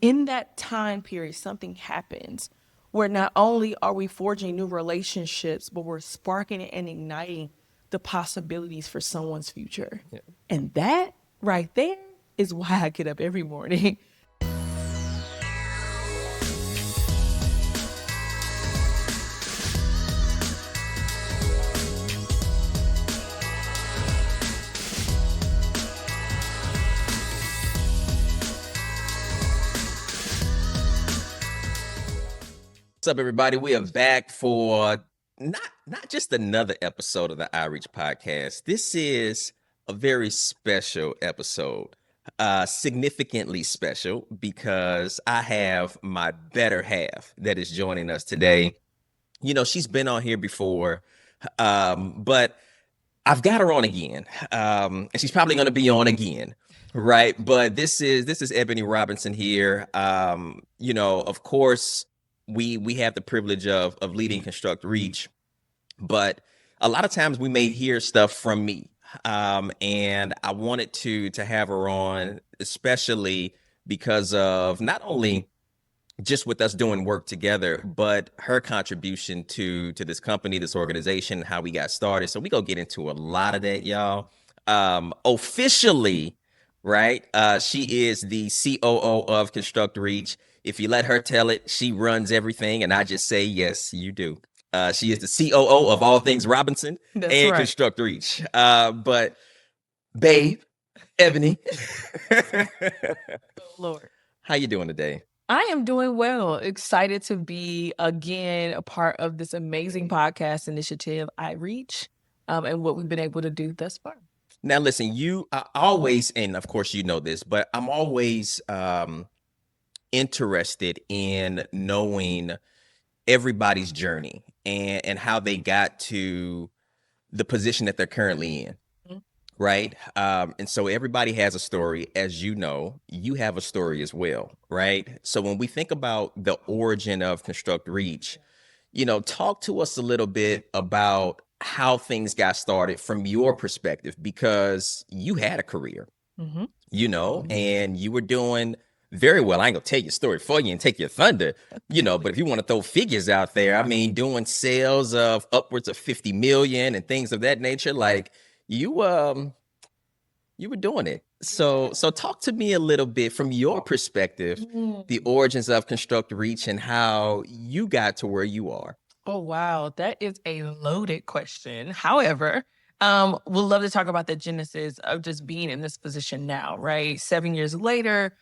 in that time period, something happens where not only are we forging new relationships, but we're sparking and igniting the possibilities for someone's future. Yeah. And that right there is why I get up every morning. What's up, everybody? We are back for not just another episode of the Outreach podcast. This is a very special episode, significantly special because I have my better half that is joining us today. You know, she's been on here before, but I've got her on again, and she's probably going to be on again. Right. But this is Ebony Robinson here. You know, of course, we have the privilege of leading ConstructReach, but a lot of times we may hear stuff from me. And I wanted to have her on, especially because of not only just with us doing work together, but her contribution to this company, this organization, how we got started. So we go get into a lot of that, y'all. Officially, right? She is the COO of ConstructReach. If you let her tell it, she runs everything. And I just say, yes, you do. She is the COO of all things Robinson and right. ConstructReach. But babe, Ebony. Lord. How you doing today? I am doing well. Excited to be again a part of this amazing podcast initiative, Outreach, and what we've been able to do thus far. Now, listen, you are always, and of course you know this, but I'm always interested in knowing everybody's journey and how they got to the position that they're currently in. Right. And so everybody has a story. As you know, you have a story as well. Right. So when we think about the origin of ConstructReach, you know, talk to us a little bit about how things got started from your perspective, because you had a career, you know, and you were doing very well. I ain't gonna tell your story for you and take your thunder, you know, but if you want to throw figures out there, I mean, doing sales of upwards of 50 million and things of that nature, like you were doing it. So talk to me a little bit from your perspective, the origins of ConstructReach and how you got to where you are. Oh, wow. That is a loaded question. However, we'll love to talk about the genesis of just being in this position now, right? 7 years later,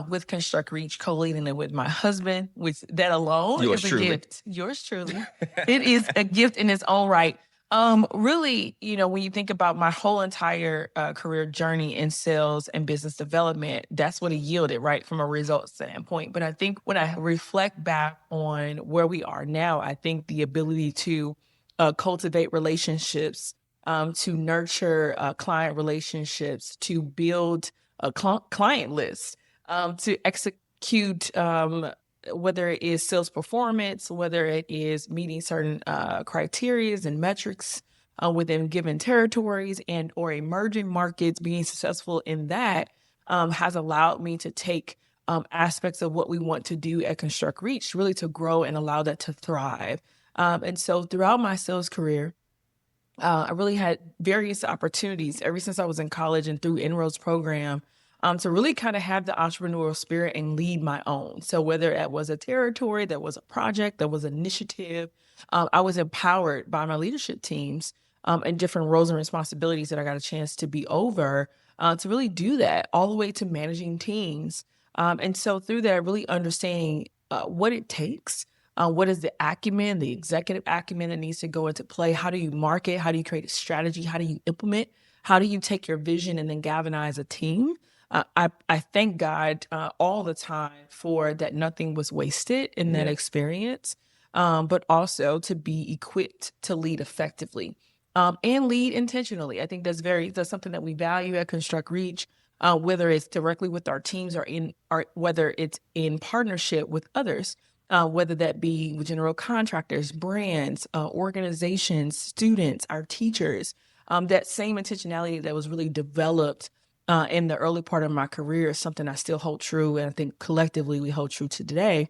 with ConstructReach, co-leading it with my husband, which that alone is a gift. Yours truly. It is a gift in its own right. Really, you know, when you think about my whole entire career journey in sales and business development, that's what it yielded, right, from a result standpoint. But I think when I reflect back on where we are now, I think the ability to cultivate relationships, to nurture client relationships, to build a client list, to execute whether it is sales performance, whether it is meeting certain criteria and metrics within given territories and or emerging markets, being successful in that has allowed me to take aspects of what we want to do at ConstructReach really to grow and allow that to thrive. And so throughout my sales career, I really had various opportunities ever since I was in college and through Inroads program to really kind of have the entrepreneurial spirit and lead my own. So whether it was a territory, that was a project, that was an initiative, I was empowered by my leadership teams and different roles and responsibilities that I got a chance to be over to really do that, all the way to managing teams. And so through that, really understanding what it takes, what is the acumen, the executive acumen that needs to go into play? How do you market? How do you create a strategy? How do you implement? How do you take your vision and then galvanize a team? I thank God all the time for that nothing was wasted in that experience, but also to be equipped to lead effectively and lead intentionally. I think that's something that we value at ConstructReach, whether it's directly with our teams or whether it's in partnership with others, whether that be with general contractors, brands, organizations, students, our teachers. That same intentionality that was really developed in the early part of my career is something I still hold true, and I think collectively we hold true to today.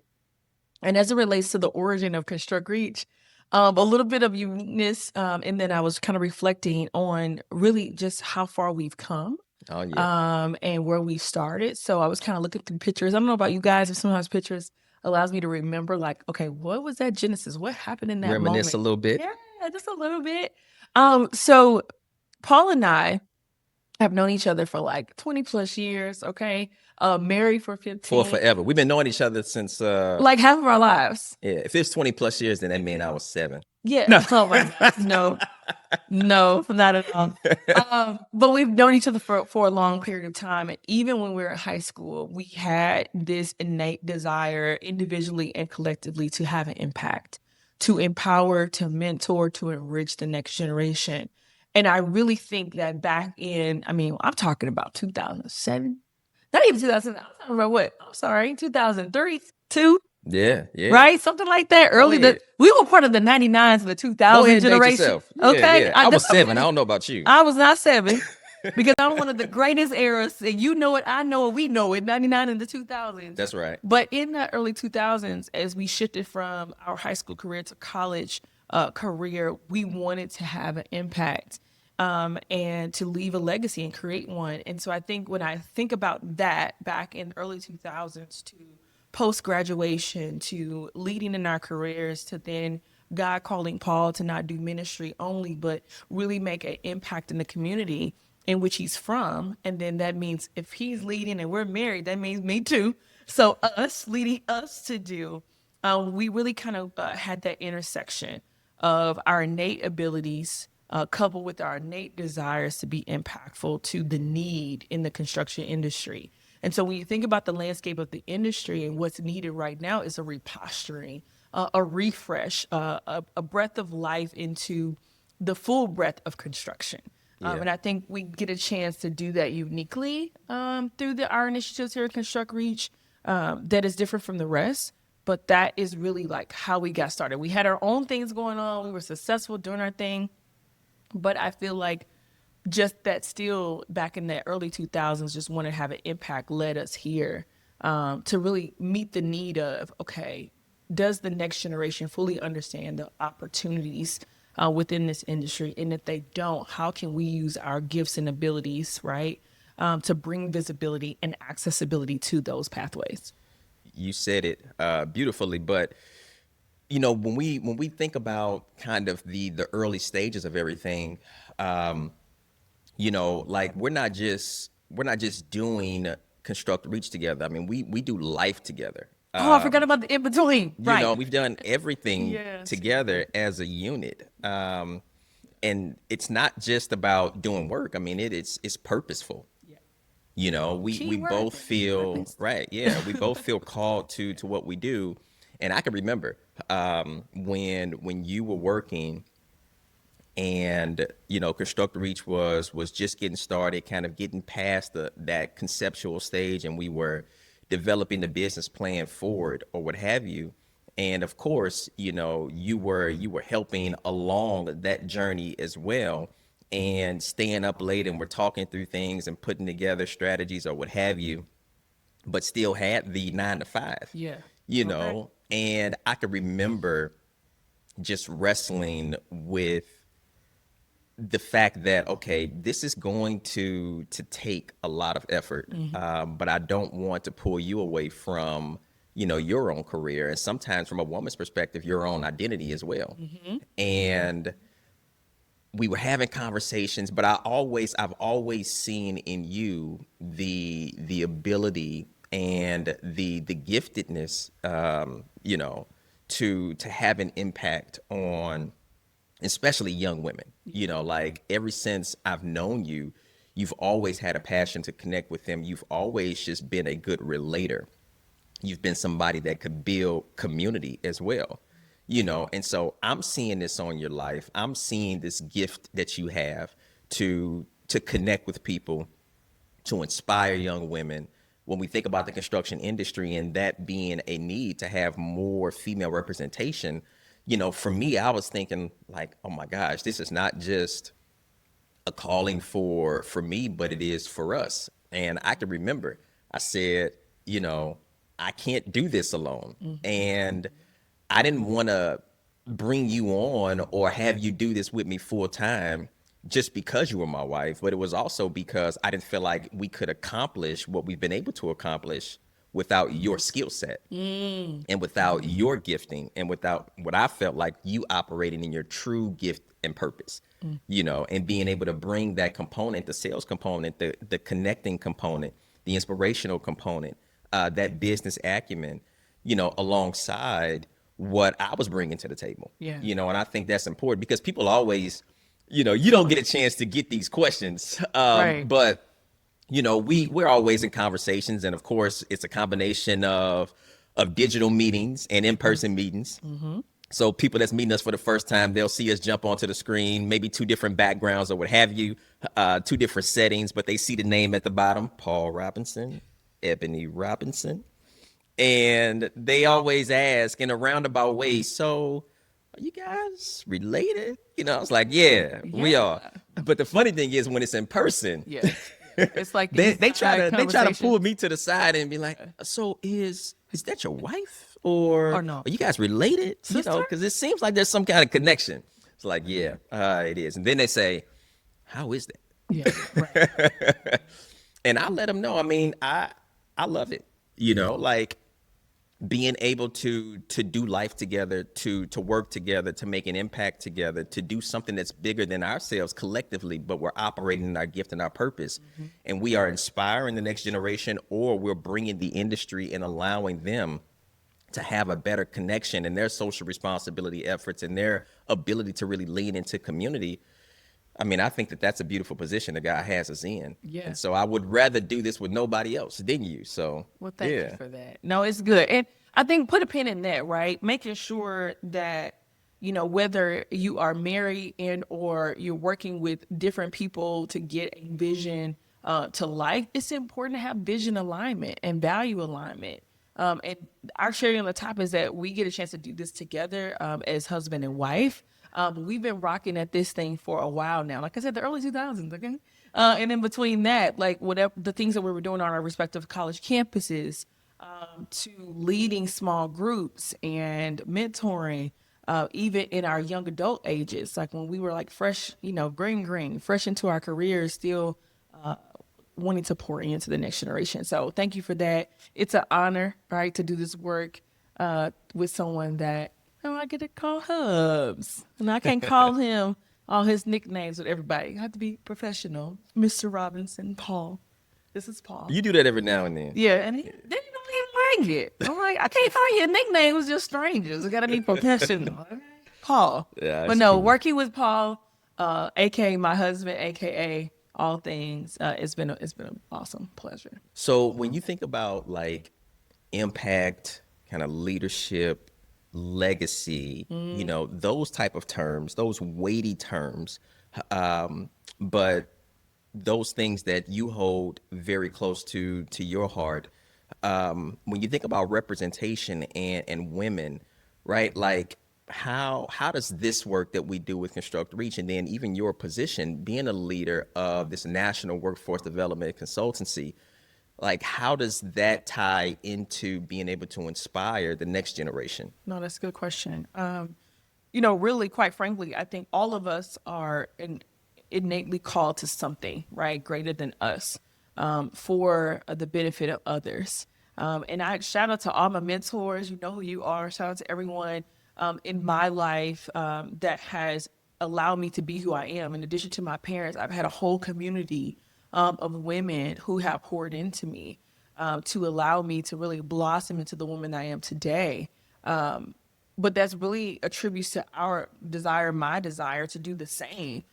And as it relates to the origin of ConstructReach, a little bit of uniqueness, and then I was kind of reflecting on really just how far we've come. Oh, yeah. And where we started. So I was kind of looking through pictures. I don't know about you guys, if sometimes pictures allows me to remember, like, okay, what was that genesis? What happened in that Reminisce moment? a little bit. Yeah, just a little bit. So Paul and I have known each other for like 20 plus years. Okay. Married for 15. For forever. We've been knowing each other since like half of our lives. yeah. If it's 20 plus years, then that meant I was 7. Yeah. No. Oh my God. No, not at all. But we've known each other for a long period of time. And even when we were in high school, we had this innate desire individually and collectively to have an impact, to empower, to mentor, to enrich the next generation. And I really think that back in, I'm talking about 2007, not even 2000. I'm talking about what? I'm sorry, 2003, 2. Yeah, yeah. Right? Something like that. Early we were part of the 99s and the 2000 Go ahead and date generation. yourself. Yeah, Okay. yeah. I was 7. I don't know about you. I was not 7 because I'm one of the greatest eras. And you know it, I know it, we know it, 99 and the 2000s. That's right. But in the early 2000s, as we shifted from our high school career to college career, we wanted to have an impact and to leave a legacy and create one. And so I think when I think about that back in the early 2000s to post-graduation to leading in our careers to then God calling Paul to not do ministry only, but really make an impact in the community in which he's from. And then that means if he's leading and we're married, that means me too. So us leading us to do, we really kind of had that intersection of our innate abilities coupled with our innate desires to be impactful to the need in the construction industry. And so when you think about the landscape of the industry and what's needed right now is a reposturing, a refresh, a breath of life into the full breadth of construction. And I think we get a chance to do that uniquely through our initiatives here at ConstructReach that is different from the rest. But that is really like how we got started. We had our own things going on. We were successful doing our thing. But I feel like just that still back in the early 2000s, just want to have an impact led us here to really meet the need of, okay, does the next generation fully understand the opportunities within this industry? And if they don't, how can we use our gifts and abilities, right, to bring visibility and accessibility to those pathways? You said it beautifully, but you know, when we think about kind of the early stages of everything, you know, like we're not just doing ConstructReach together. I mean, we do life together. I forgot about the in between. You Right. know, we've done everything Yes. together as a unit. And it's not just about doing work. I mean, it's purposeful. Yeah. You know, we Keyword. both feel Purpose. right. Yeah, we both feel called to what we do. And I can remember when you were working and you know ConstructReach was just getting started, kind of getting past that conceptual stage, and we were developing the business plan forward or what have you. And of course, you know, you were helping along that journey as well, and staying up late, and we're talking through things and putting together strategies or what have you, but still had the 9 to 5. Yeah. You know, and I can remember just wrestling with the fact that, okay, this is going to take a lot of effort, but I don't want to pull you away from, you know, your own career, and sometimes from a woman's perspective, your own identity as well. And we were having conversations, but I've always seen in you the ability and the giftedness, you know, to have an impact on especially young women. You know, like ever since I've known you, you've always had a passion to connect with them. You've always just been a good relator. You've been somebody that could build community as well. You know, and so I'm seeing this on your life. I'm seeing this gift that you have to connect with people, to inspire young women. When we think about the construction industry and that being a need to have more female representation, you know, for me, I was thinking like, oh my gosh, this is not just a calling for me, but it is for us. And I can remember I said, you know, I can't do this alone. And I didn't want to bring you on or have you do this with me full time just because you were my wife, but it was also because I didn't feel like we could accomplish what we've been able to accomplish without your skill set and without your gifting and without what I felt like you operating in your true gift and purpose, you know, and being able to bring that component, the sales component, the connecting component, the inspirational component, that business acumen, you know, alongside what I was bringing to the table. Yeah. You know, and I think that's important because people always, you know, you don't get a chance to get these questions. Right. But you know, we're always in conversations, and of course, it's a combination of digital meetings and in-person meetings. So people that's meeting us for the first time, they'll see us jump onto the screen, maybe two different backgrounds or what have you, two different settings, but they see the name at the bottom, Paul Robinson, Ebony Robinson. And they always ask in a roundabout way, so are you guys related? You know, I was like, yeah, we are. But the funny thing is when it's in person, Yeah. It's like they these try to conversations. pull me to the side and be like, so is that your wife or no. are you guys related? You know, Sister? because it seems like there's some kind of connection. It's like, yeah, it is. And then they say, how is that? Yeah. Right. And I let them know. I mean, I love it. You know, like being able to do life together, to work together, to make an impact together, to do something that's bigger than ourselves collectively, but we're operating in our gift and our purpose. And we are inspiring the next generation, or we're bringing the industry and allowing them to have a better connection in their social responsibility efforts and their ability to really lean into community. I mean, I think that that's a beautiful position the guy has us in. Yeah. And so I would rather do this with nobody else than you. So, Well, thank you for that. No, it's good. And I think put a pin in that, right? Making sure that, you know, whether you are married and or you're working with different people to get a vision to life, it's important to have vision alignment and value alignment. And our cherry on the top is that we get a chance to do this together as husband and wife. We've been rocking at this thing for a while now. Like I said, the early 2000s, okay? And in between that, like whatever the things that we were doing on our respective college campuses, to leading small groups and mentoring, even in our young adult ages, like when we were like fresh, you know, green, fresh into our careers, still wanting to pour into the next generation. So thank you for that. It's an honor, right, to do this work with someone that, you know, I get to call Hubs. And I can't call him all his nicknames with everybody. I have to be professional. Mr. Robinson, Paul. This is Paul. You do that every now and then. Yeah, and then you don't even like it. I'm like, I can't find your nickname. It's just strangers. I gotta be professional. Paul. Yeah, but no, working with Paul, aka my husband, aka all things, it's been an awesome pleasure. So when you think about like impact, kind of leadership, legacy, you know, those type of terms, those weighty terms, but those things that you hold very close to your heart. When you think about representation and women, right? Like how does this work that we do with ConstructReach, and then even your position being a leader of this national workforce development consultancy, like how does that tie into being able to inspire the next generation? No, that's a good question. You know, really, quite frankly, I think all of us are innately called to something, right, greater than us, for the benefit of others. And I shout out to all my mentors. You know who you are. Shout out to everyone in my life that has allowed me to be who I am. In addition to my parents, I've had a whole community of women who have poured into me to allow me to really blossom into the woman I am today. But that's really attributes to our desire, my desire to do the same.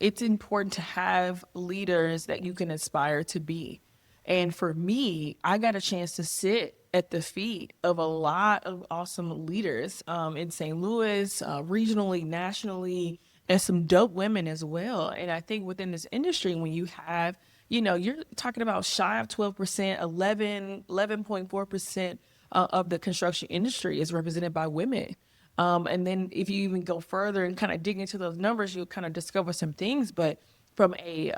It's important to have leaders that you can aspire to be. And for me, I got a chance to sit at the feet of a lot of awesome leaders in St. Louis, regionally, nationally, and some dope women as well. And I think within this industry, when you have, you know, you're talking about shy of 12%, 11.4% of the construction industry is represented by women. And then if you even go further and kind of dig into those numbers, you'll kind of discover some things. But from a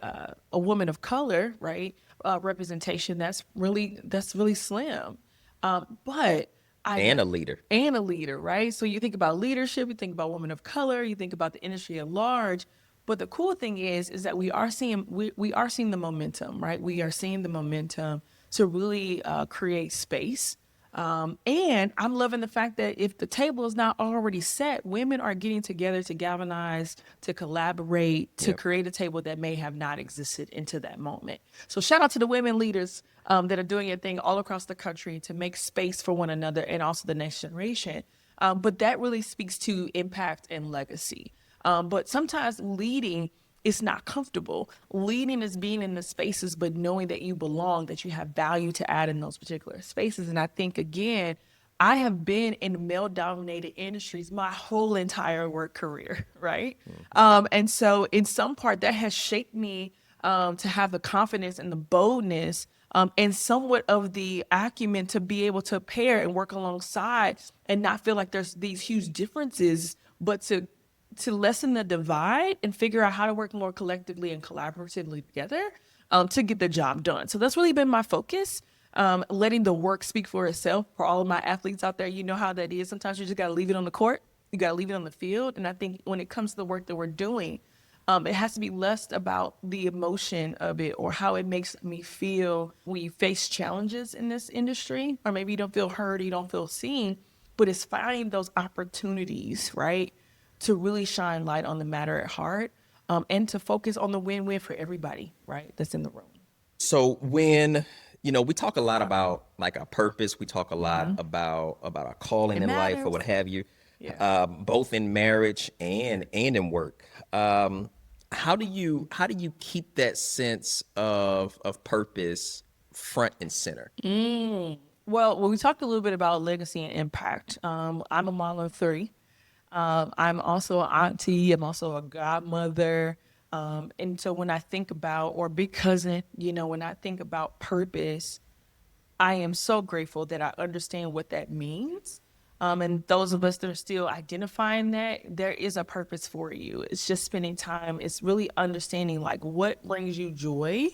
woman of color, right, representation, that's really slim. But I And know, a leader. and a leader, right? So you think about leadership, you think about women of color, you think about the industry at large. But the cool thing is that we are seeing the momentum, right? We are seeing the momentum to really create space. And I'm loving the fact that if the table is not already set, women are getting together to galvanize, to collaborate, to Yep. create a table that may have not existed into that moment. So shout out to the women leaders that are doing a thing all across the country to make space for one another and also the next generation. But that really speaks to impact and legacy. But sometimes leading is not comfortable. Leading is being in the spaces, but knowing that you belong, that you have value to add in those particular spaces. And I think, again, I have been in male dominated industries my whole entire work career, right? And so, in some part, that has shaped me to have the confidence and the boldness and somewhat of the acumen to be able to pair and work alongside and not feel like there's these huge differences, but to lessen the divide and figure out how to work more collectively and collaboratively together to get the job done. So that's really been my focus. Letting the work speak for itself. For all of my athletes out there, you know how that is. Sometimes you just got to leave it on the court. You got to leave it on the field. And I think when it comes to the work that we're doing, it has to be less about the emotion of it or how it makes me feel when you face challenges in this industry, or maybe you don't feel heard, you don't feel seen, but it's finding those opportunities, right, to really shine light on the matter at heart, and to focus on the win-win for everybody, right, that's in the room. So when, we talk a lot about like our purpose, we talk a lot about our calling It in life or matters. what have you, Yeah. both in marriage and in work. How do you keep that sense of purpose front and center? Well, we talked a little bit about legacy and impact. I'm a mom of three. I'm also an auntie. I'm also a godmother. And so when I think about, or big cousin, when I think about purpose, I am so grateful that I understand what that means. And those of us that are still identifying that, there is a purpose for you. It's just spending time. It's really understanding like what brings you joy,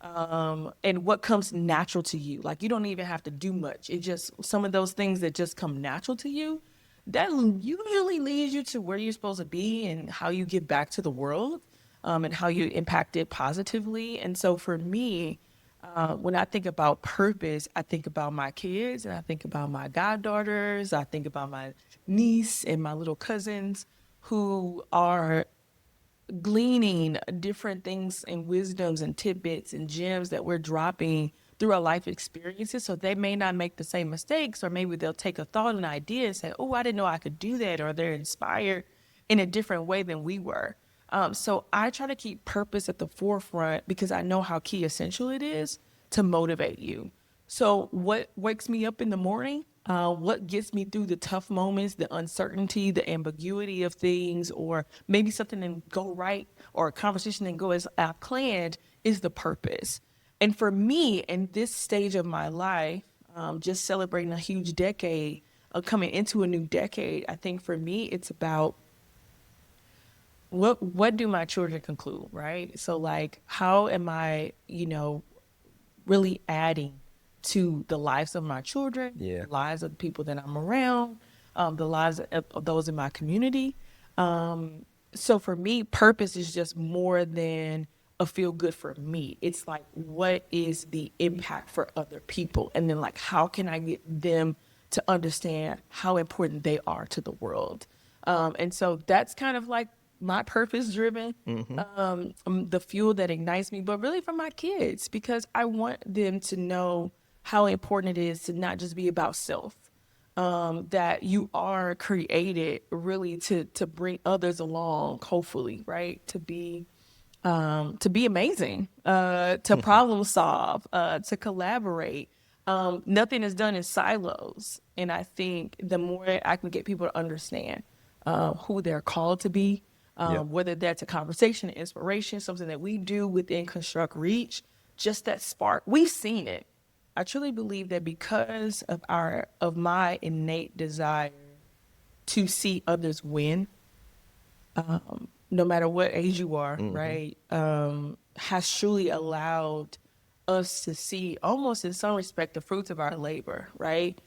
and what comes natural to you. Like you don't even have to do much. It just some of those things that just come natural to you, that usually leads you to where you're supposed to be and how you give back to the world, and how you impact it positively. And so for me, when I think about purpose, I think about my kids and I think about my goddaughters. I think about my niece and my little cousins who are gleaning different things and wisdoms and tidbits and gems that we're dropping through our life experiences. So they may not make the same mistakes, or maybe they'll take a thought and idea and say, oh, I didn't know I could do that. Or they're inspired in a different way than we were. So I try to keep purpose at the forefront because I know how key essential it is to motivate you. So what wakes me up in the morning? What gets me through the tough moments, the uncertainty, the ambiguity of things, or maybe something didn't go right or a conversation didn't go as I planned is the purpose. And for me, in this stage of my life, just celebrating a huge decade, coming into a new decade, I think for me, it's about what do my children conclude, right? So like, how am I, really adding to the lives of my children, Yeah. the lives of the people that I'm around, the lives of those in my community. So for me, purpose is just more than a feel good for me. It's like, what is the impact for other people? And then like, how can I get them to understand how important they are to the world? And so that's kind of like my purpose driven, the fuel that ignites me, but really for my kids, because I want them to know how important it is to not just be about self, that you are created really to bring others along, hopefully, right? To be amazing, to problem solve, to collaborate. Nothing is done in silos. And I think the more I can get people to understand who they're called to be, Yep. whether that's a conversation, inspiration, something that we do within ConstructReach, just that spark. We've seen it. I truly believe that because of my innate desire to see others win, no matter what age you are, right, has truly allowed us to see almost in some respect the fruits of our labor, right?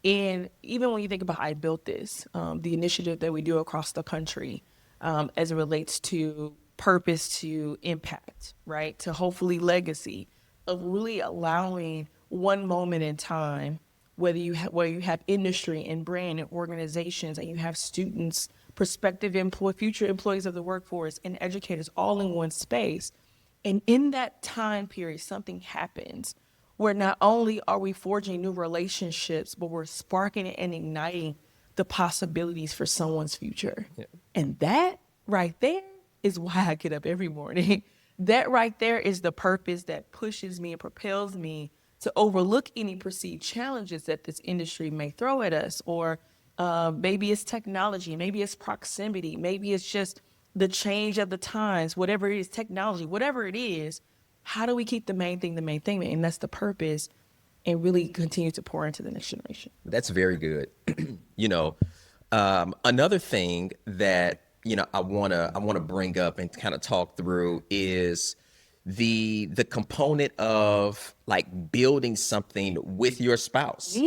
And even when you think about I Built This, the initiative that we do across the country as it relates to purpose to impact, right, to hopefully legacy, of really allowing one moment in time, where you have industry and brand and organizations, and you have students, future employees of the workforce, and educators all in one space. And in that time period, something happens where not only are we forging new relationships, but we're sparking and igniting the possibilities for someone's future. Yeah. And that right there is why I get up every morning. That right there is the purpose that pushes me and propels me to overlook any perceived challenges that this industry may throw at us. Or maybe it's technology, maybe it's proximity, maybe it's just the change of the times, whatever it is, technology, whatever it is. How do we keep the main thing? And that's the purpose, and really continue to pour into the next generation. That's very good. Another thing that, I want to bring up and kind of talk through is the component of like building something with your spouse.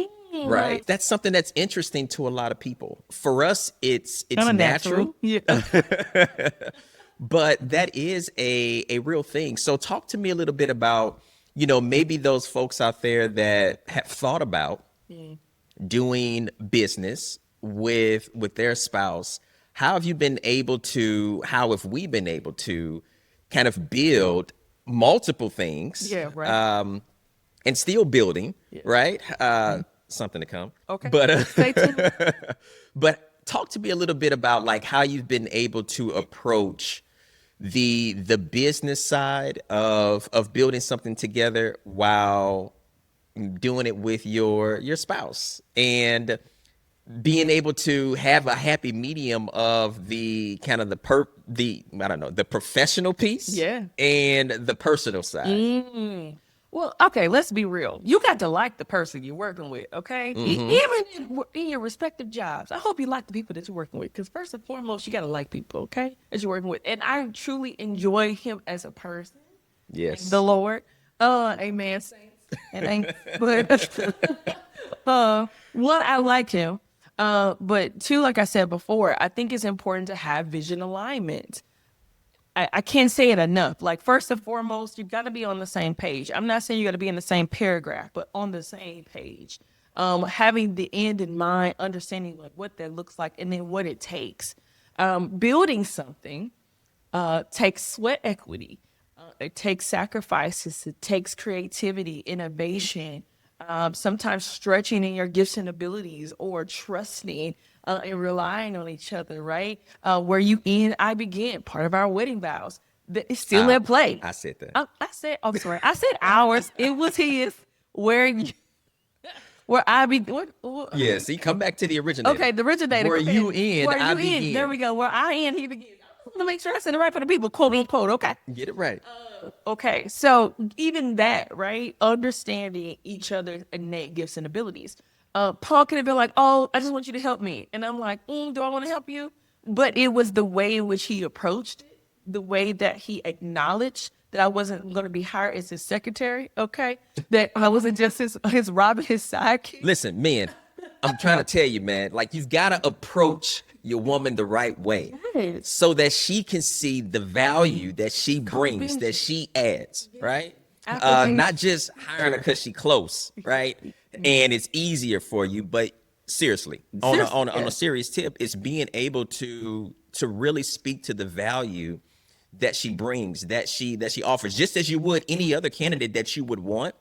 Right. That's something that's interesting to a lot of people. For us, it's natural. Yeah. But that is a real thing. So talk to me a little bit about, maybe those folks out there that have thought about doing business with their spouse. How have we been able to kind of build multiple things? Yeah, right. And still building, right? Something to come. Okay. But stay tuned. But talk to me a little bit about like how you've been able to approach the business side of building something together while doing it with your spouse, and being able to have a happy medium of the kind of the professional piece, and the personal side. Well, okay, let's be real. You got to like the person you're working with, okay? Even in your respective jobs. I hope you like the people that you're working with, because first and foremost, you got to like people, okay, that you're working with. And I truly enjoy him as a person. Yes. The Lord. Amen, saints. And one, I like him. But two, like I said before, I think it's important to have vision alignment. I can't say it enough. Like, first and foremost, you've got to be on the same page. I'm not saying you got to be in the same paragraph, but on the same page. Having the end in mind, understanding like what that looks like, and then what it takes. Building something takes sweat equity. It takes sacrifices. It takes creativity, innovation, sometimes stretching in your gifts and abilities, or trusting and relying on each other, right? Where you end, I begin, part of our wedding vows. It's still at play. I said that. I'm sorry. I said ours. It was his. Where I begin. Yeah, see, come back to the originator. Okay, the originator. Where you end, I begin. There we go. Where I end, he begins. I want to make sure I said it right for the people, quote unquote. Okay. Get it right. Okay, so even that, right? Understanding each other's innate gifts and abilities. Paul could have been like, "Oh, I just want you to help me," and I'm like, "Do I want to help you?" But it was the way in which he approached it, the way that he acknowledged that I wasn't going to be hired as his secretary. Okay, that I wasn't just his Robin, his sidekick. Listen, man, I'm trying to tell you, man. Like, you've got to approach your woman the right way, Right. so that she can see the value that she brings, that she adds, right? Not just hiring her because she's close, right? And it's easier for you, but seriously, on a serious tip, it's being able to really speak to the value that she brings, that she offers, just as you would any other candidate that you would want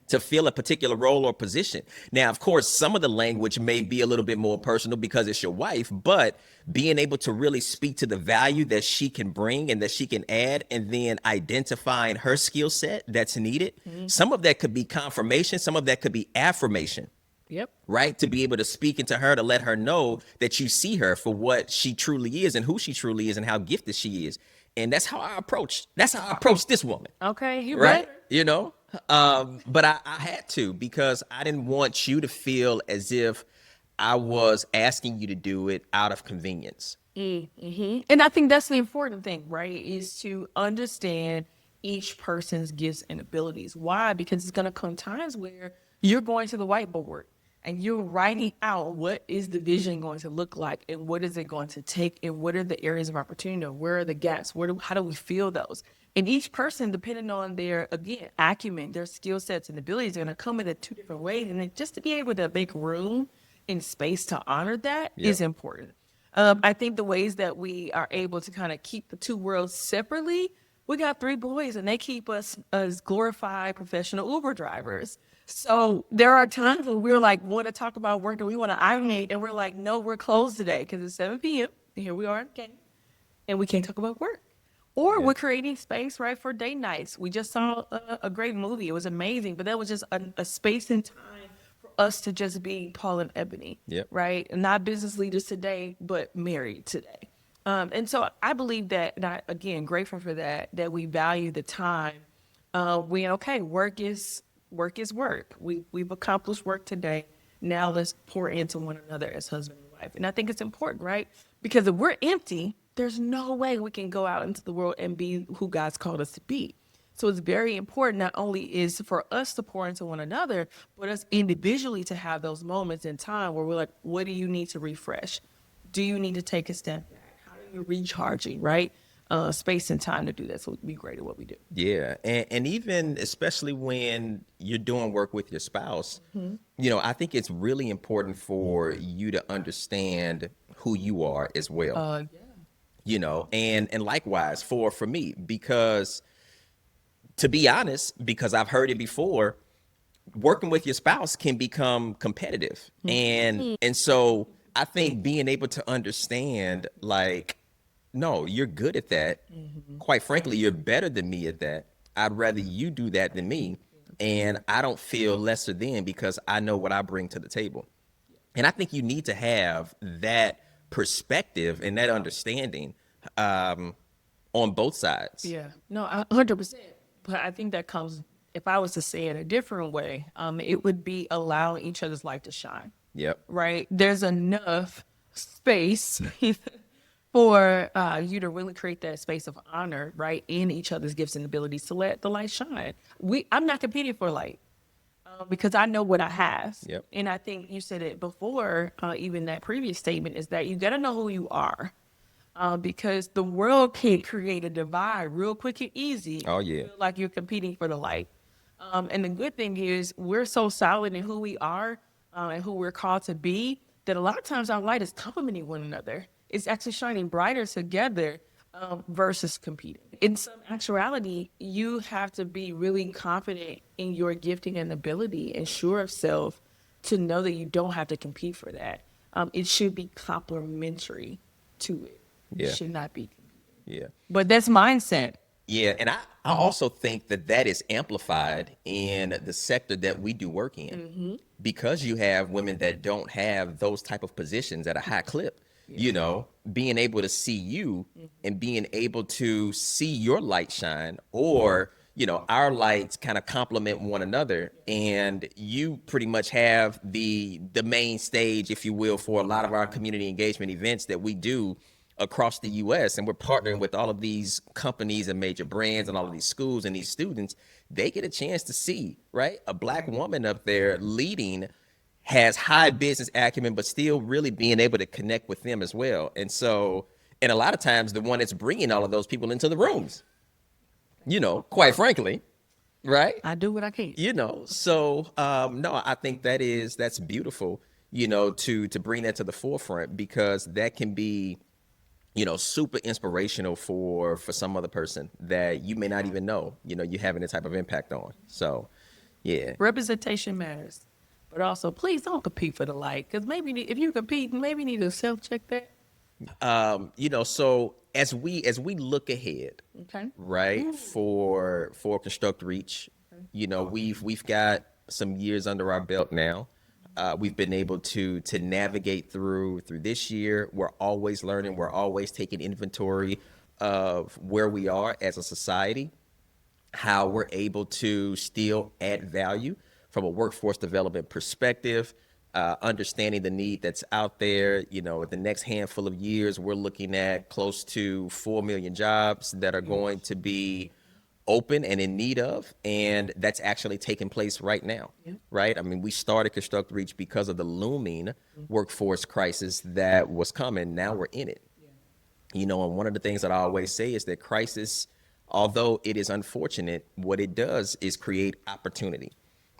to fill a particular role or position. Now, of course, some of the language may be a little bit more personal because it's your wife, but being able to really speak to the value that she can bring and that she can add, and then identifying her skill set that's needed. Some of that could be confirmation, some of that could be affirmation. Yep. Right? To be able to speak into her, to let her know that you see her for what she truly is and who she truly is and how gifted she is. And that's how I approach this woman. Okay, you right? better. But I had to, because I didn't want you to feel as if I was asking you to do it out of convenience. Mm-hmm. And I think that's the important thing, right? Is to understand each person's gifts and abilities. Why? Because it's going to come times where you're going to the whiteboard and you're writing out what is the vision going to look like and what is it going to take and what are the areas of opportunity, where are the gaps, how do we feel those? And each person, depending on their, again, acumen, their skill sets and abilities, are going to come in 2 different ways. And then just to be able to make room and space to honor that is important. I think the ways that we are able to kind of keep the 2 worlds separately, we got 3 boys and they keep us as glorified professional Uber drivers. So there are times when we're like, want to talk about work and we want to ironate and we're like, no, we're closed today because it's 7 p.m. And here we are again. And we can't talk about work. Or we're creating space, right, for date nights. We just saw a great movie. It was amazing, but that was just a space and time for us to just be Paul and Ebony, right? Not business leaders today, but married today. And so I believe that, and I, again, grateful for that, that we value the time. Work is work. We've accomplished work today. Now let's pour into one another as husband and wife. And I think it's important, right? Because if we're empty, there's no way we can go out into the world and be who God's called us to be. So it's very important not only is for us to pour into one another, but us individually to have those moments in time where we're like, what do you need to refresh? Do you need to take a step back? How are you recharging, right? Space and time to do that. So we'd be great at what we do. Yeah. And even especially when you're doing work with your spouse, I think it's really important for you to understand who you are as well. And likewise for me, because to be honest, because I've heard it before, working with your spouse can become competitive. And so I think being able to understand, like, no, you're good at that. Quite frankly, you're better than me at that. I'd rather you do that than me. And I don't feel lesser than because I know what I bring to the table. And I think you need to have that perspective and that understanding on both sides. Yeah, no, 100%. But I think that comes, if I was to say it a different way, it would be allowing each other's light to shine. Yep. Right? There's enough space for you to really create that space of honor, right, in each other's gifts and abilities to let the light shine. I'm not competing for light because I know what I have. Yep. And I think you said it before, even that previous statement, is that you got to know who you are. Because the world can create a divide real quick and easy. Oh, yeah. Feel like you're competing for the light. And the good thing is we're so solid in who we are and who we're called to be that a lot of times our light is complementing one another. It's actually shining brighter together versus competing. In some actuality, you have to be really confident in your gifting and ability and sure of self to know that you don't have to compete for that. It should be complementary to it. Yeah. It should not be. Yeah. But that's mindset. Yeah. And I also think that is amplified in the sector that we do work in because you have women that don't have those type of positions at a high clip. Being able to see you and being able to see your light shine or, our lights kind of complement one another. And you pretty much have the main stage, if you will, for a lot of our community engagement events that we do across the U.S. And we're partnering with all of these companies and major brands and all of these schools and these students. They get a chance to see, right, a Black woman up there leading, has high business acumen, but still really being able to connect with them as well. And so, and a lot of times the one that's bringing all of those people into the rooms, quite frankly, right? I do what I can. So no, I think that's beautiful, to bring that to the forefront because that can be, super inspirational for some other person that you may not even know, you having a type of impact on. So, yeah. Representation matters. But also, please don't compete for the light. Because maybe if you compete, maybe you need to self-check that. So as we look ahead, right, for ConstructReach, we've got some years under our belt now. We've been able to navigate through this year. We're always learning. We're always taking inventory of where we are as a society, how we're able to still add value from a workforce development perspective, understanding the need that's out there. You know, the next handful of years, we're looking at close to 4 million jobs that are going to be open and in need of, and that's actually taking place right now, right? I mean, we started ConstructReach because of the looming workforce crisis that was coming. Now we're in it. You know, and one of the things that I always say is that crisis, although it is unfortunate, what it does is create opportunity.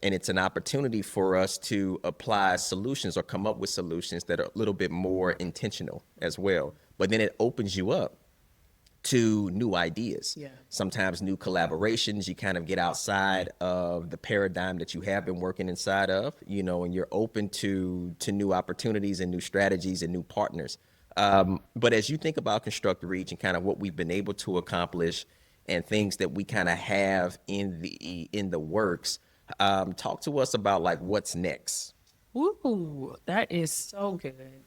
And it's an opportunity for us to apply solutions or come up with solutions that are a little bit more intentional as well. But then it opens you up to new ideas. Sometimes new collaborations. You kind of get outside of the paradigm that you have been working inside of, you know, and you're open to new opportunities and new strategies and new partners. But as you think about ConstructReach and kind of what we've been able to accomplish and things that we kind of have in the works, talk to us about like what's next. Ooh, that is so good.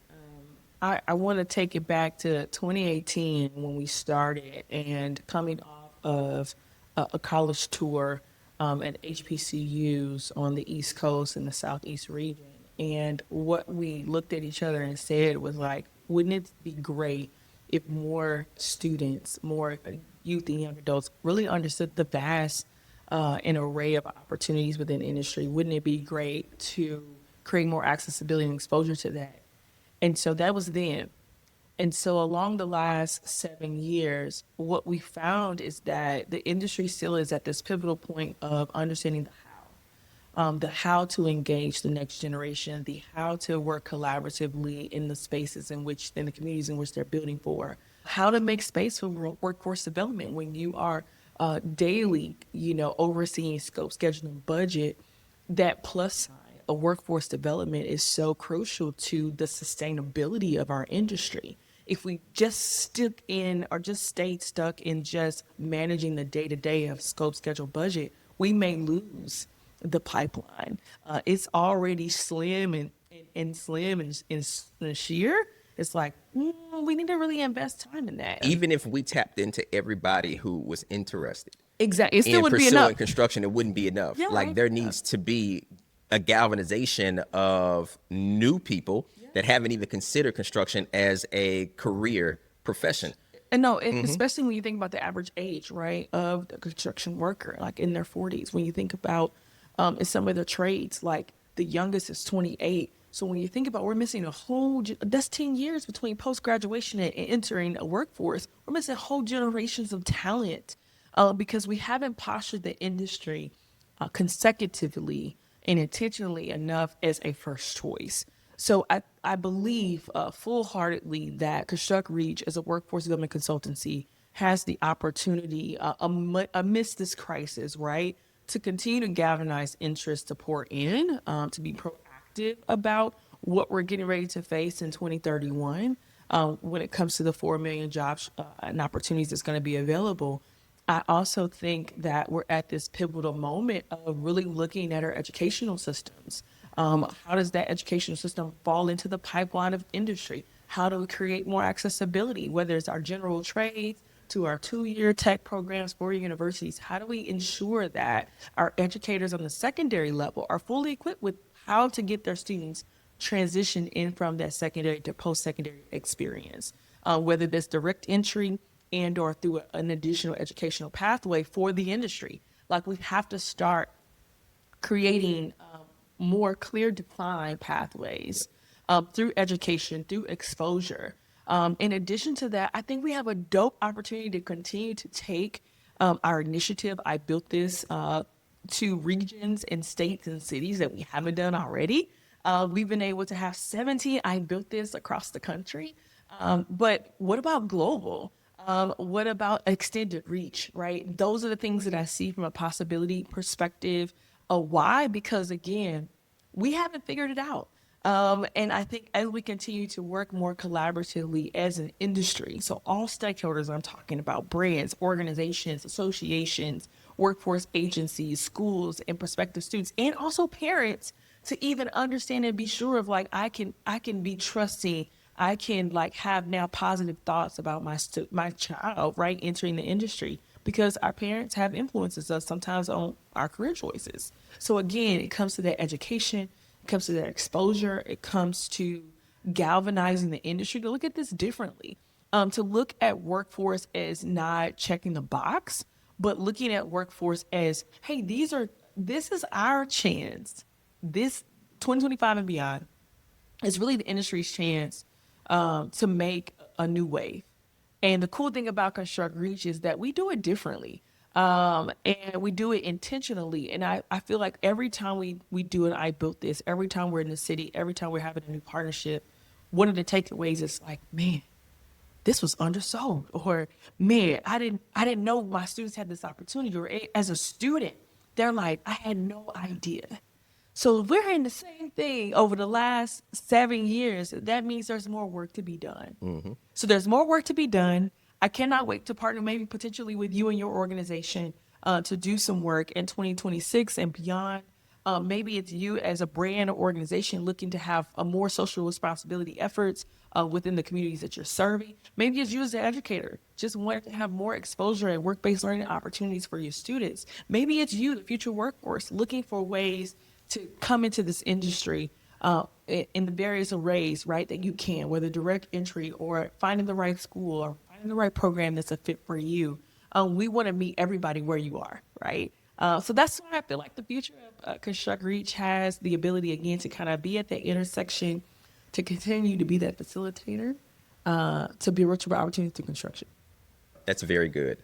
I want to take it back to 2018 when we started and coming off of a college tour at HBCUs on the East Coast and the Southeast region. And what we looked at each other and said was like, wouldn't it be great if more students, more youth and young adults really understood the vast an array of opportunities within industry? Wouldn't it be great to create more accessibility and exposure to that? And so that was then. And so along the last 7 years, what we found is that the industry still is at this pivotal point of understanding the how to engage the next generation, the how to work collaboratively in the spaces in which, in the communities in which they're building for, how to make space for workforce development when you are daily, you know, overseeing scope, scheduling, budget. That plus side of workforce development is so crucial to the sustainability of our industry. If we just stick in or just stay stuck in just managing the day-to-day of scope, schedule, budget, we may lose the pipeline. It's already slim and slim and sheer. It's like, we need to really invest time in that. Even if we tapped into everybody who was interested Exactly. It still in wouldn't be pursuing enough. construction, it wouldn't be enough. Yeah, Like right. there needs to be a galvanization of new people that haven't even considered construction as a career profession. And no, especially when you think about the average age, right, of the construction worker, like in their 40s. When you think about in some of the trades, like the youngest is 28. So when you think about, we're missing a whole, that's 10 years between post-graduation and entering a workforce. We're missing whole generations of talent because we haven't postured the industry consecutively and intentionally enough as a first choice. So I believe full-heartedly that ConstructReach as a workforce development consultancy has the opportunity amidst this crisis, right, to continue to galvanize interest to pour in, to be proactive about what we're getting ready to face in 2031 when it comes to the 4 million jobs and opportunities that's going to be available. I also think that we're at this pivotal moment of really looking at our educational systems. How does that educational system fall into the pipeline of industry? How do we create more accessibility, whether it's our general trades to our 2-year tech programs for universities? How do we ensure that our educators on the secondary level are fully equipped with how to get their students transition in from that secondary to post-secondary experience, whether that's direct entry and or through an additional educational pathway for the industry? Like, we have to start creating more clear defined pathways through education, through exposure. In addition to that, I think we have a dope opportunity to continue to take our initiative, I built this, to regions and states and cities that we haven't done already. We've been able to have 17 I built this across the country. But what about global? What about extended reach, right? Those are the things that I see from a possibility perspective. Why? Because again, we haven't figured it out. And I think as we continue to work more collaboratively as an industry, so all stakeholders I'm talking about, brands, organizations, associations, workforce agencies, schools, and prospective students, and also parents, to even understand and be sure of like, I can be trusting, I can like have now positive thoughts about my child, right, entering the industry, because our parents have influences us sometimes on our career choices. So again, it comes to that education, it comes to that exposure. It comes to galvanizing the industry to look at this differently. To look at workforce as not checking the box, but looking at workforce as, hey, this is our chance. This 2025 and beyond is really the industry's chance to make a new wave. And the cool thing about ConstructReach is that we do it differently. And we do it intentionally. And I feel like every time we do it, I built this, every time we're in the city, every time we're having a new partnership, one of the takeaways is like, man, this was undersold, or man, I didn't know my students had this opportunity, or as a student, they're like, I had no idea. So we're in the same thing over the last 7 years. That means there's more work to be done. Mm-hmm. So there's more work to be done. I cannot wait to partner maybe potentially with you and your organization to do some work in 2026 and beyond. Maybe it's you as a brand or organization looking to have a more social responsibility efforts within the communities that you're serving. Maybe it's you as an educator, just wanting to have more exposure and work-based learning opportunities for your students. Maybe it's you, the future workforce, looking for ways to come into this industry in the various arrays, right, that you can, whether direct entry or finding the right school or finding the right program that's a fit for you. We want to meet everybody where you are, right? So that's why I feel like the future of ConstructReach has the ability, again, to kind of be at that intersection, to continue to be that facilitator, to be virtual opportunities to construction. That's very good.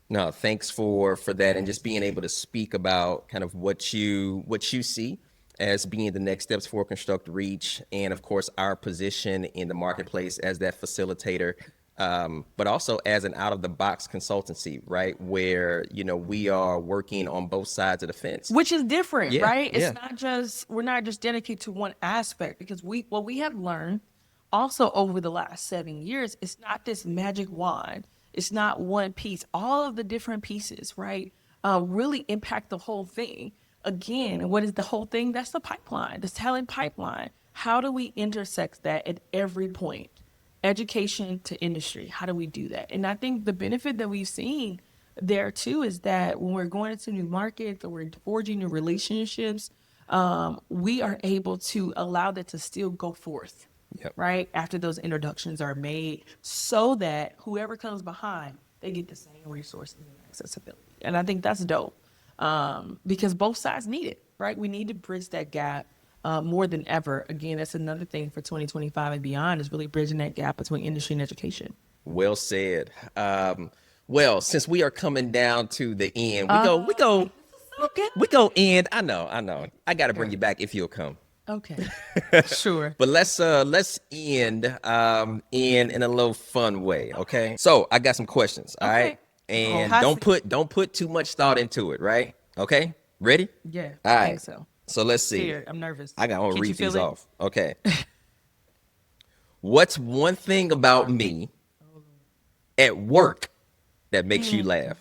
No, thanks for that, and just being able to speak about kind of what you see as being the next steps for ConstructReach, and of course our position in the marketplace as that facilitator, but also as an out-of-the-box consultancy, right? Where we are working on both sides of the fence, which is different, yeah, right? Yeah. It's not just we're not just dedicated to one aspect, because what we have learned also over the last 7 years, it's not this magic wand. It's not one piece. All of the different pieces, right, really impact the whole thing. Again, what is the whole thing? That's the pipeline, the talent pipeline. How do we intersect that at every point? Education to industry. How do we do that? And I think the benefit that we've seen there too is that when we're going into new markets or we're forging new relationships, we are able to allow that to still go forth. Yep. Right after those introductions are made, so that whoever comes behind, they get the same resources and accessibility. And I think that's dope, because both sides need it, right? We need to bridge that gap more than ever. Again, that's another thing for 2025 and beyond, is really bridging that gap between industry and education. Well said. Well, since we are coming down to the end, we go end. I know. I got to bring you back if you'll come. Okay, sure. But let's end in a little fun way, okay? So I got some questions, all right? And don't put too much thought into it, right? Okay, ready? Yeah, all right. I think so. So let's see. Scared. I'm nervous. I gotta read these off. Okay. What's one thing about me at work that makes you laugh?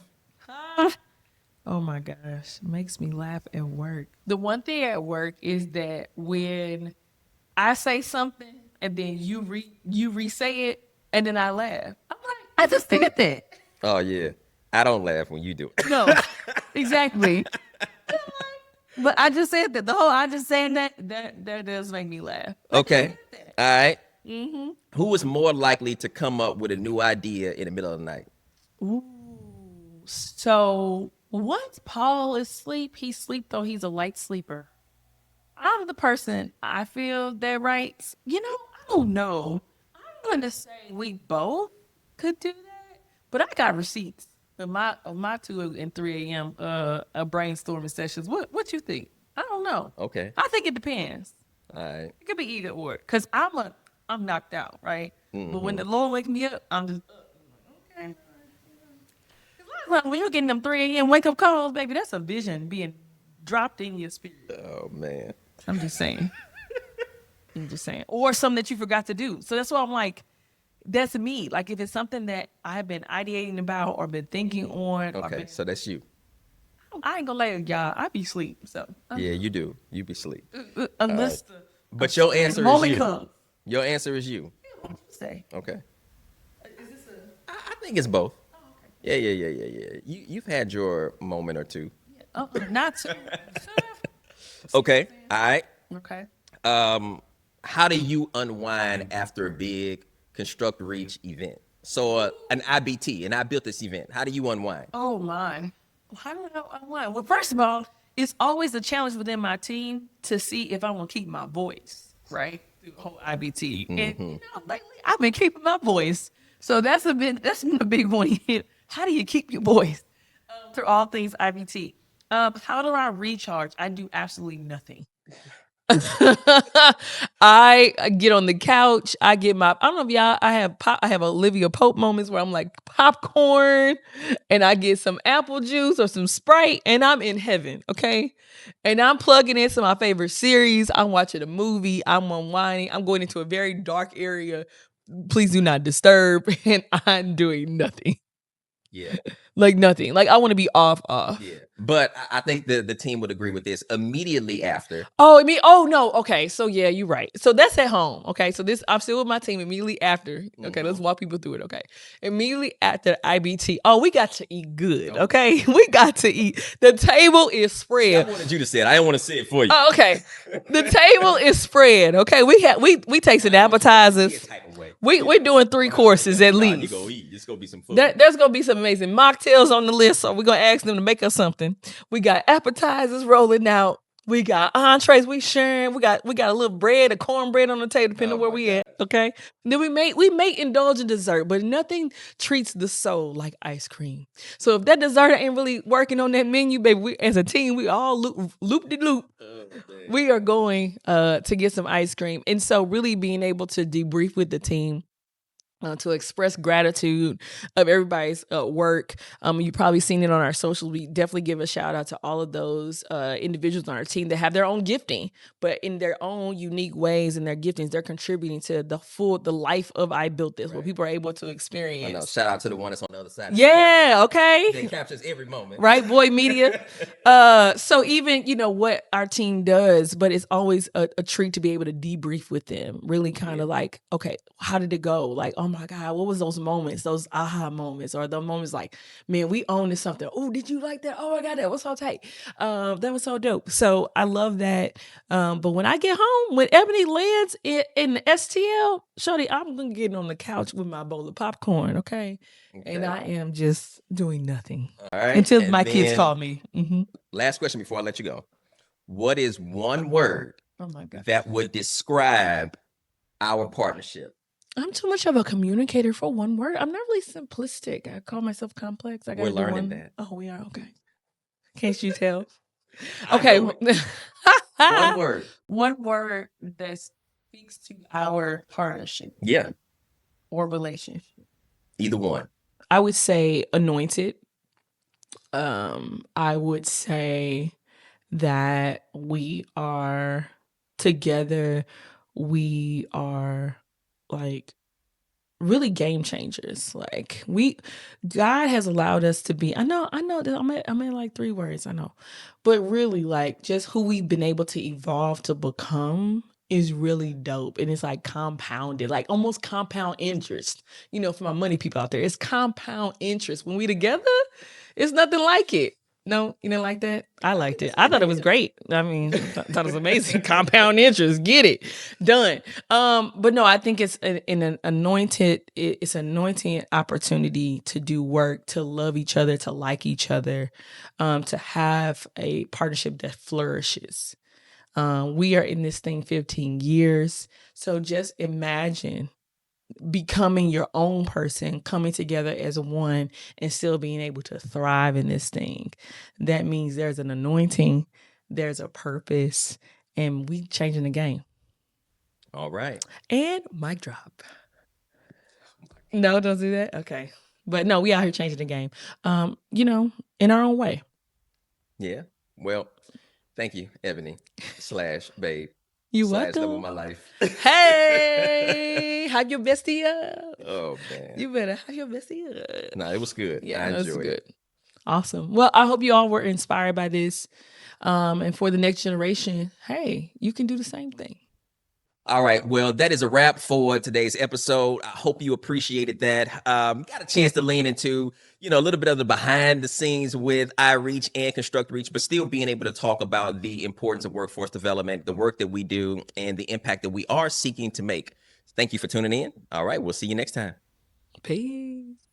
Oh my gosh, makes me laugh at work. The one thing at work is that when I say something and then you re-say it and then I laugh. I'm like, I just said that. Oh yeah, I don't laugh when you do it. No, exactly. But I just said that. I just saying that does make me laugh. Okay, all right. Mm-hmm. Who is more likely to come up with a new idea in the middle of the night? Ooh, so once Paul is asleep, he's asleep, though he's a light sleeper. I'm the person I feel that writes, I don't know. I'm going to say we both could do that, but I got receipts of my 2 and 3 a.m. Brainstorming sessions. What you think? I don't know. Okay. I think it depends. All right. It could be either or, because I'm knocked out, right? Mm-hmm. But when the Lord wakes me up, I'm just okay. When you're getting them 3 a.m. wake up calls, baby, that's a vision being dropped in your spirit. Oh man. I'm just saying. Or something that you forgot to do. So that's why I'm like, that's me. Like if it's something that I've been ideating about or been thinking on. Okay, so that's you. I ain't gonna lie, y'all. I be asleep. So yeah, you do. You be asleep. Unless but your answer is you. Comes. Your answer is you. Say. Okay. Is this I think it's both. Yeah. You've had your moment or two. Yeah. Oh, not so. Okay. All right. Okay. How do you unwind after a big ConstructReach event? So an IBT, and I built this event. How do you unwind? Oh my. How do I unwind? Well, first of all, it's always a challenge within my team to see if I'm gonna keep my voice, right? Through the whole IBT. And lately I've been keeping my voice. So that's been a big one. How do you keep your voice through all things IBT? How do I recharge? I do absolutely nothing. I get on the couch. I get my, I don't know if y'all, I have Olivia Pope moments where I'm like popcorn and I get some apple juice or some Sprite and I'm in heaven. Okay. And I'm plugging into my favorite series. I'm watching a movie. I'm unwinding. I'm going into a very dark area. Please do not disturb. And I'm doing nothing. Yeah. Like nothing. Like I want to be off. Yeah. But I think the team would agree with this. Immediately after. Oh, oh no. Okay. So yeah, you're right. So that's at home. Okay. So I'm still with my team immediately after. Okay. Let's walk people through it. Okay. Immediately after IBT. Oh, we got to eat good. Okay. We got to eat. The table is spread. I wanted you to say it. I didn't want to say it for you. Oh, okay. The table is spread. Okay. We take some appetizers. We're doing 3 courses at least. You go eat. It's gonna be some food. There's gonna be some amazing mocktails on the list, so we're gonna ask them to make us something. We got appetizers rolling out. We got entrees. We sharing. We got a little bread, a cornbread on the table, depending on where we at. Okay. Then we may indulge in dessert, but nothing treats the soul like ice cream. So if that dessert ain't really working on that menu, baby, we as a team, we all loop de loop. We are going to get some ice cream, and so really being able to debrief with the team. To express gratitude of everybody's work. You've probably seen it on our socials. We definitely give a shout out to all of those individuals on our team that have their own gifting, but in their own unique ways and their giftings, they're contributing to the life of I Built This, where people are able to experience. I know. Shout out to the one that's on the other side. Yeah, okay. That captures every moment. Right, Boy Media. So even, what our team does, but it's always a treat to be able to debrief with them. Really kind of like, okay, how did it go? Like, oh my God, what was those moments, those aha moments, or the moments like, man, we owned this something. Oh, did you like that? Oh my God, that was so tight. That was so dope. So I love that. But when I get home, when Ebony lands in the STL, shorty, I'm gonna get on the couch with my bowl of popcorn, okay? And I am just doing nothing. All right. Until my kids call me. Mm-hmm. Last question before I let you go. What is one word that would describe our partnership? I'm too much of a communicator for one word. I'm not really simplistic. I call myself complex. We're learning that. Oh, we are? Okay. Can't you tell? Okay. One word. One word that speaks to our partnership. Yeah. Or relationship. Either one. I would say anointed. I would say that we are together. We are like really game changers. Like God has allowed us to be, I know that I'm in like 3 words, I know, but really like just who we've been able to evolve to become is really dope. And it's like compounded, like almost compound interest, for my money people out there, it's compound interest. When we together, it's nothing like it. No, you didn't like that? I liked it. I thought it was great. I mean, I thought it was amazing. Compound interest. Get it. Done. But no, I think it's an anointing opportunity to do work, to love each other, to like each other, to have a partnership that flourishes. We are in this thing 15 years. So just imagine becoming your own person, coming together as one and still being able to thrive in this thing. That means there's an anointing, there's a purpose, and we changing the game. All right. And mic drop. No, don't do that. Okay. But no, we out here changing the game. In our own way. Yeah. Well, thank you, Ebony /babe. You welcome. Love of my life. Hey, have your bestie up. Oh man, you better have your bestie up. No, it was good. Yeah, I enjoyed it. Awesome. Well, I hope you all were inspired by this. And for the next generation, hey, you can do the same thing. All right. Well, that is a wrap for today's episode. I hope you appreciated that. Got a chance to lean into, a little bit of the behind the scenes with iReach and ConstructReach, but still being able to talk about the importance of workforce development, the work that we do, and the impact that we are seeking to make. Thank you for tuning in. All right. We'll see you next time. Peace.